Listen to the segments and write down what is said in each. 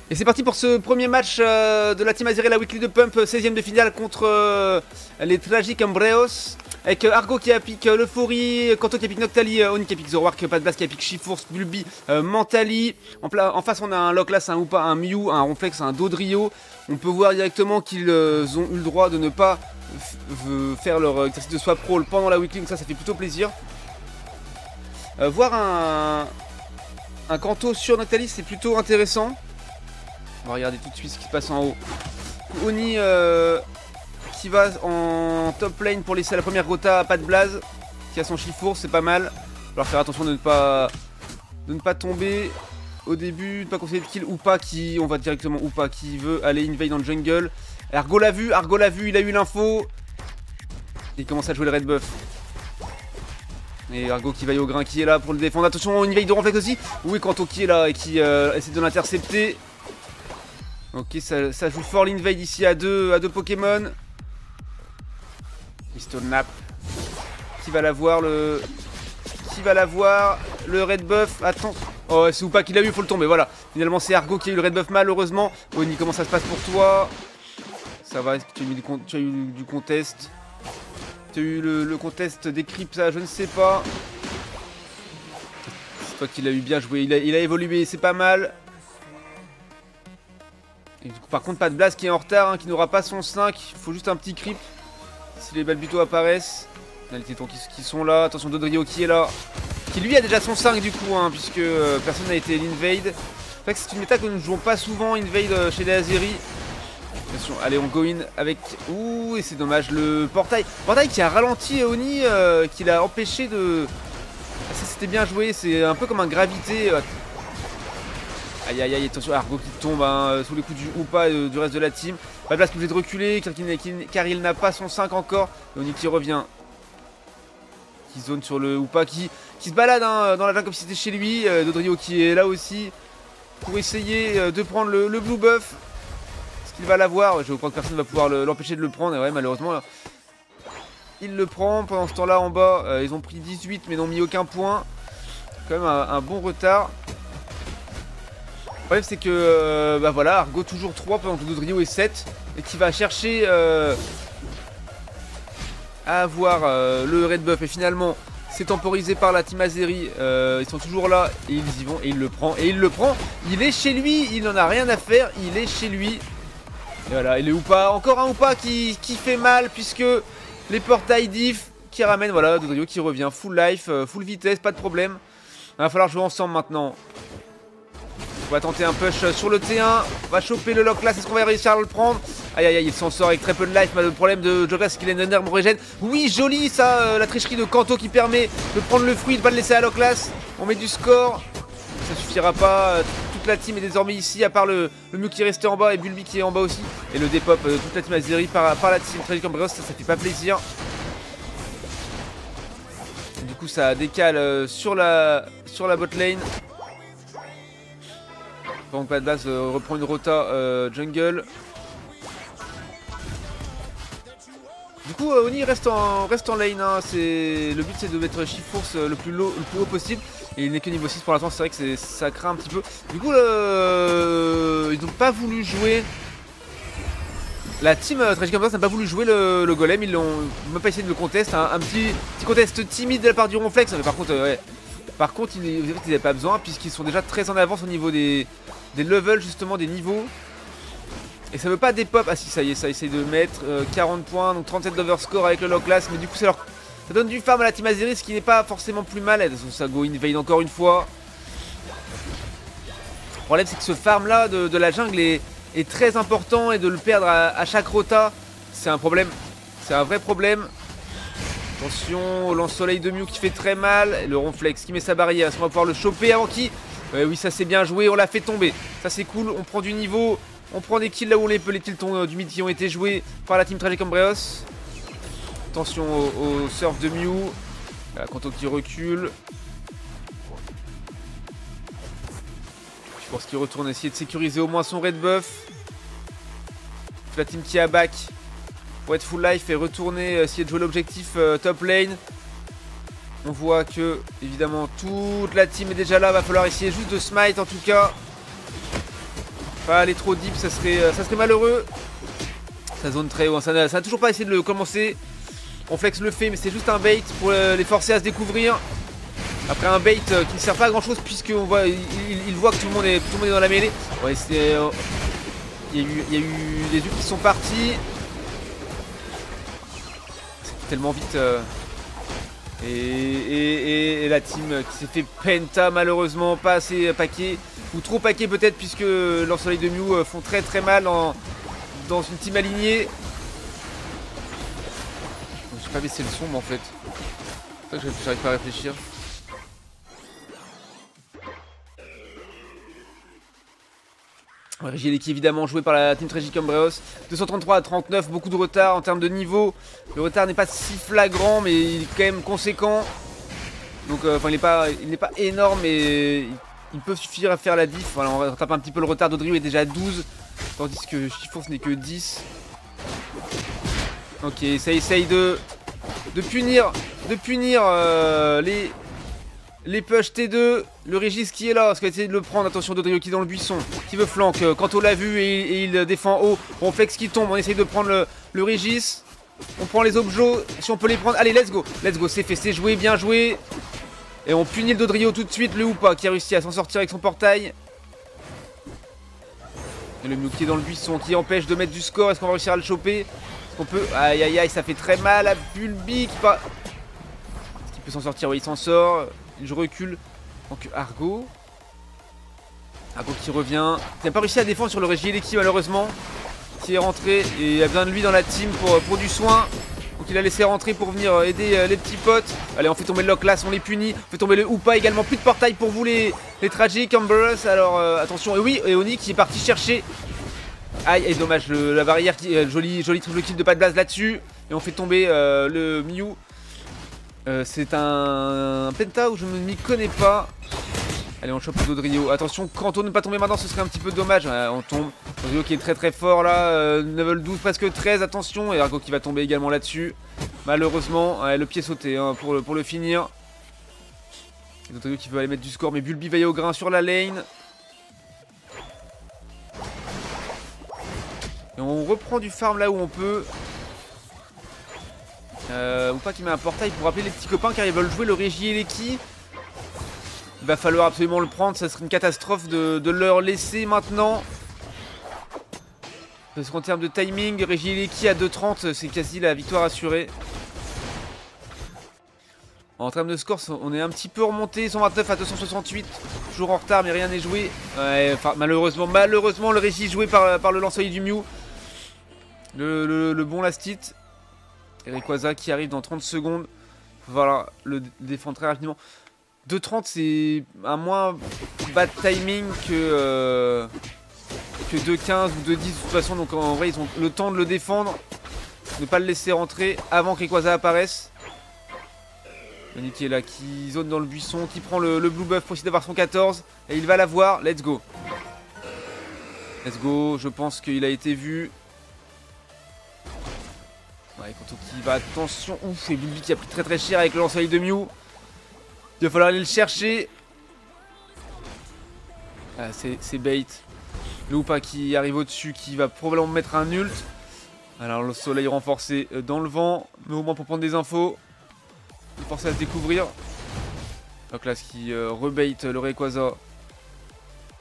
Et c'est parti pour ce premier match de la Team Azeri, la Weekly de Pump, 16ème de finale contre les Tragic Embreos. Avec Argo qui applique l'Euphorie, Kanto qui applique Noctali, Oni qui applique Zoroark, Padblast qui applique Shiforce, Bulbi, Mentali. En face on a un Locklas, un Hoopa, un Mew, un Ronflex, un Dodrio. On peut voir directement qu'ils ont eu le droit de ne pas faire leur exercice de swap roll pendant la Weekly, donc ça fait plutôt plaisir. Voir un Kanto sur Noctali, c'est plutôt intéressant. On va regarder tout de suite ce qui se passe en haut. Oni qui va en top lane pour laisser la première Gotha à Padblast, qui a son Shifour, c'est pas mal. Il va faire attention de ne pas tomber au début, de ne pas conseiller de kill. Hoopa qui, on va directement Hoopa qui veut aller invade dans le jungle. Argo l'a vu, il a eu l'info. Il commence à jouer le red buff. Et Argo qui va au grain, qui est là pour le défendre. Attention, une invade de Ronflex aussi. Oui, Kanto qui est là et qui essaie de l'intercepter. Ok, ça joue fort l'invade ici à deux Pokémon. Nap. Qui va l'avoir le red buff. Attends. Oh, c'est Hoopa qui l'a eu, il faut le tomber. Voilà. Finalement, c'est Argo qui a eu le red buff malheureusement. Oni, comment ça se passe pour toi? Ça va, est-ce que tu as eu du contest? Tu as eu le contest des creeps, ça, je ne sais pas. C'est toi qui l'as eu, bien joué. Il a évolué, c'est pas mal. Et du coup, par contre, Padblast qui est en retard, hein, qui n'aura pas son 5. Il faut juste un petit creep. Si les Balbuto apparaissent. On a les tétons qui sont là. Attention, Dodrio qui est là. Qui lui a déjà son 5 du coup, hein, puisque personne n'a été l'invade. C'est vrai que c'est une méta que nous ne jouons pas souvent, invade chez les Azeri. Attention, allez, on go in avec. Ouh, et c'est dommage. Le portail. Portail qui a ralenti Oni, qui l'a empêché de. Ah, ça c'était bien joué. C'est un peu comme un gravité. Aïe aïe aïe, attention, Argo qui tombe hein, sous les coups du Hoopa et du reste de la team. Padblast qui est obligé de reculer car il n'a pas son 5 encore. Et Oni qui revient. Qui zone sur le Hoopa qui se balade hein, dans la jungle comme si c'était chez lui. Dodrio qui est là aussi pour essayer de prendre le blue buff. Est-ce qu'il va l'avoir? Je crois que personne ne va pouvoir l'empêcher de le prendre. Et ouais, malheureusement, là, il le prend. Pendant ce temps-là, en bas, ils ont pris 18 mais n'ont mis aucun point. Quand même un bon retard. Le problème c'est que bah voilà, Argo toujours 3 pendant que Dodrio est 7 et qui va chercher à avoir le red buff et finalement c'est temporisé par la Team Azeri. Ils sont toujours là et ils y vont et il le prend il est chez lui, il n'en a rien à faire, il est chez lui. Et voilà, et le Hoopa, encore un Hoopa qui fait mal puisque les portails diff qui ramènent, voilà, Dodrio qui revient full life, full vitesse, pas de problème. Il va falloir jouer ensemble maintenant. On va tenter un push sur le T1. On va choper le Locklas. Est-ce qu'on va réussir à le prendre? Aïe aïe aïe, il s'en sort avec très peu de life. Mais le problème de Locklas, c'est qu'il a une énorme régène. Oui, joli ça, la tricherie de Kanto qui permet de prendre le fruit, de ne pas le laisser à Locklas. On met du score. Ça suffira pas. Toute la team est désormais ici, à part le Mew qui est resté en bas et Bulbi qui est en bas aussi. Et le dépop, toute la team Azeri par la team Tragic Embreos. Ça fait pas plaisir. Et du coup, ça décale sur la bot lane. Donc Padblast reprend une rota jungle. Du coup Oni reste en lane hein. Le but c'est de mettre Shiforce le plus haut possible. Et il n'est que niveau 6 pour l'instant, c'est vrai que ça craint un petit peu. Du coup ils n'ont pas voulu jouer. La team Tragic Embreos n'a pas voulu jouer le golem. Ils n'ont même pas essayé de le contest. Un petit contest timide de la part du Ronflex. Mais par contre ouais. Par contre ils n'avaient pas besoin puisqu'ils sont déjà très en avance au niveau des levels justement, des niveaux. Et ça veut pas des pop. Ah si, ça y est, ça essaye de mettre 40 points, donc 37 d'overscore avec le Locklas. Mais du coup ça donne du farm à la Team Azeri, ce qui n'est pas forcément plus mal. Ça go invade encore une fois. Le problème c'est que ce farm là de la jungle est très important. Et de le perdre à chaque rota, c'est un problème. C'est un vrai problème. Attention au lance-soleil de Mew qui fait très mal. Et le Ronflex qui met sa barrière. Est-ce qu'on va pouvoir le choper avant qui? Oui, ça c'est bien joué, on l'a fait tomber. Ça c'est cool, on prend du niveau. On prend des kills là où les tiltons du mid qui ont été joués par la Team Tragic Embreos. Attention au surf de Mew. Kanto qui recule. Je pense qu'il retourne essayer de sécuriser au moins son red buff. La team qui a back pour être full life et retourner essayer de jouer l'objectif top lane. On voit que, évidemment, toute la team est déjà là. Va falloir essayer juste de smite en tout cas. Pas aller trop deep, ça serait malheureux. Ça zone très haut, ça n'a toujours pas essayé de le commencer. Ronflex le fait, mais c'est juste un bait pour les forcer à se découvrir. Après un bait qui ne sert pas à grand chose, puisqu'on voit, il voit que tout le monde est dans la mêlée. Ouais, il y a eu des ults qui sont partis. C'est tellement vite. Et la team qui s'est fait penta, malheureusement, pas assez paquet. Ou trop paquet peut-être, puisque l'ensoleil de Mew font très très mal dans une team alignée. Je vais pas baisser le son, mais en fait. C'est ça que j'arrive pas à réfléchir. Regieleki évidemment joué par la team Tragic Umbreos. 233 à 39, beaucoup de retard en termes de niveau. Le retard n'est pas si flagrant, mais il est quand même conséquent. Donc enfin il n'est pas énorme, mais il peut suffire à faire la diff. Voilà, on rattrape un petit peu le retard. Dodrio est déjà à 12, tandis que Chiffon ce n'est que 10. Ok, ça essaye de punir les push T2, le Régis qui est là, parce qu'il va essayer de le prendre. Attention, Dodrio qui est dans le buisson, qui veut flank. Kanto l'a vu et il défend haut. Ronflex qui tombe, on essaye de prendre le Régis. On prend les objets, si on peut les prendre. Allez, let's go, c'est fait, c'est joué, bien joué. Et on punit le Dodrio tout de suite, le Hoopa qui a réussi à s'en sortir avec son portail. Et le Mew qui est dans le buisson, qui empêche de mettre du score. Est-ce qu'on va réussir à le choper? Est-ce qu'on peut... Aïe aïe aïe, ça fait très mal à Bulbi qui pas... Est-ce qu'il peut s'en sortir? Oui, il s'en sort. Je recule. Donc Argo qui revient. Il n'a pas réussi à défendre sur le Regieleki malheureusement. Qui est rentré et il a besoin de lui dans la team pour du soin. Donc il a laissé rentrer pour venir aider les petits potes. Allez, on fait tomber le lock là, on les punit. On fait tomber le Hoopa également. Plus de portail pour vous les Tragic Umbreos. Alors attention. Et oui, et Oni qui est parti chercher. Aïe, et dommage, la barrière qui joli triple kill de pas de blase là-dessus. Et on fait tomber le Mew. C'est un penta où je ne m'y connais pas. Allez, on chope le Dodrio. Attention, Kanto ne pas tomber maintenant, ce serait un petit peu dommage. On tombe. Dodrio qui est très très fort là. Level 12, presque 13. Attention. Et Argo qui va tomber également là-dessus. Malheureusement, le pied sauté hein, pour le finir. Et Dodrio qui veut aller mettre du score. Mais Bulbi veille au grain sur la lane. Et on reprend du farm là où on peut. Ou pas qu'il met un portail pour appeler les petits copains car ils veulent jouer le Regieleki. Il va falloir absolument le prendre, ça serait une catastrophe de leur laisser maintenant. Parce qu'en termes de timing, Regieleki à 2,30 c'est quasi la victoire assurée. En termes de score, on est un petit peu remonté, 129 à 268. Toujours en retard mais rien n'est joué. Ouais, malheureusement le Régis joué par le lance-œil du Mew. Le bon last hit. Et Rayquaza qui arrive dans 30 secondes. Voilà, le défend très rapidement. 2,30 c'est un moins bad timing que 2,15 ou 2,10 de toute façon. Donc en vrai ils ont le temps de le défendre. Ne pas le laisser rentrer avant que Rayquaza apparaisse. Oni qui est là, qui zone dans le buisson, qui prend le blue buff pour essayer d'avoir son 14. Et il va l'avoir, let's go. Let's go, je pense qu'il a été vu. Ouais, Kanto qui va, attention, ouf, et Bulbi qui a pris très très cher avec le lance-soleil de Mew. Il va falloir aller le chercher. Ah, c'est bait. Le Hoopa qui arrive au-dessus, qui va probablement mettre un ult. Alors le soleil renforcé dans le vent, mais au moins pour prendre des infos. Il est forcé à se découvrir. Donc là, ce qui rebait le Rayquaza.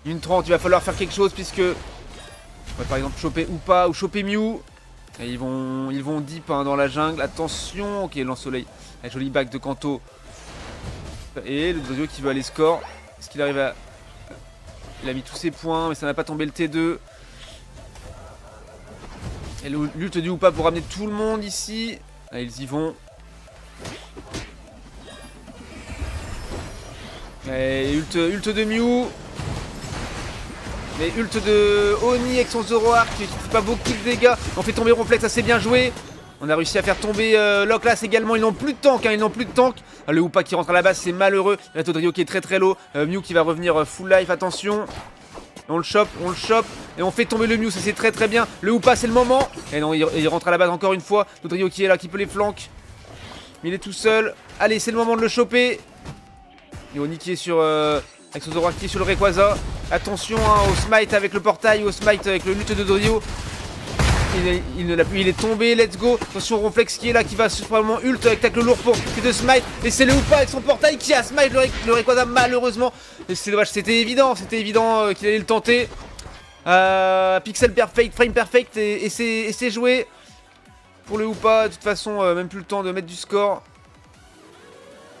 1,30, il va falloir faire quelque chose puisque... On va par exemple choper Hoopa ou choper Mew. Et ils vont deep hein, dans la jungle. Attention, ok, lance-soleil. Un joli back de Kanto. Et le Dodrio qui veut aller score. Est-ce qu'il arrive à... Il a mis tous ses points, mais ça n'a pas tombé le T2. Et l'ult du Hoopa pour ramener tout le monde ici. Là, ils y vont. Et ult de Mew. Mais ult de Oni avec son Zoroark qui fait pas beaucoup de dégâts. On fait tomber Ronflex, ça c'est bien joué. On a réussi à faire tomber Locklas également. Ils n'ont plus de tank, hein, ils n'ont plus de tank. Ah, le Hoopa qui rentre à la base, c'est malheureux. Le Dodrio qui est très très low. Mew qui va revenir full life, attention. On le chope. Et on fait tomber le Mew, ça c'est très très bien. Le Hoopa, c'est le moment. Et non, il rentre à la base encore une fois. Dodrio qui est là, qui peut les flanques. Mais il est tout seul. Allez, c'est le moment de le choper. Et Oni qui est sur avec son Zoroark qui est sur le Rayquaza. Attention hein, au smite avec le portail, au smite avec le lutte de Drio. Il ne l'a plus, il est tombé, let's go. Attention au Ronflex qui est là, qui va probablement ult avec tacle lourd pour que de smite. Et c'est le Hoopa avec son portail qui a smite le Rayquaza malheureusement. Et c'est dommage, c'était évident qu'il allait le tenter. Pixel perfect, frame perfect et c'est joué. Pour le Hoopa, de toute façon, même plus le temps de mettre du score.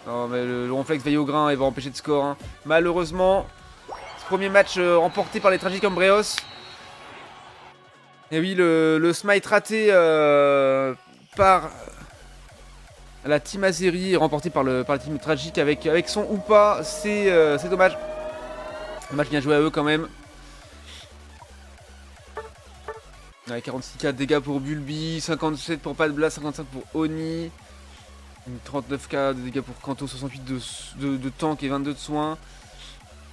Non mais le Ronflex veille au grain et va empêcher de score hein. Malheureusement. Ce premier match remporté par les Tragic Umbreos. Et oui, le smite raté par la team Azeri, remporté par la team Tragic avec son Hoopa. C'est dommage. Le match bien joué à eux quand même. Ouais, 46k de dégâts pour Bulby, 57 pour Pad Blast, 55 pour Oni. 39k de dégâts pour Kanto, 68 de tank et 22 de soins.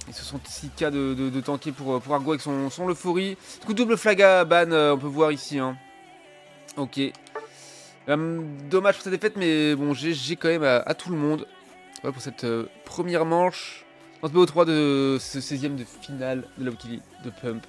Et 66k de tanké pour Argo avec son Euphorie. Du coup, double flag à ban, on peut voir ici. Hein. Ok. Dommage pour cette défaite, mais bon, GG quand même à tout le monde. Voilà pour cette première manche. Dans ce BO3 de ce 16ème de finale de la Weekly de Pump.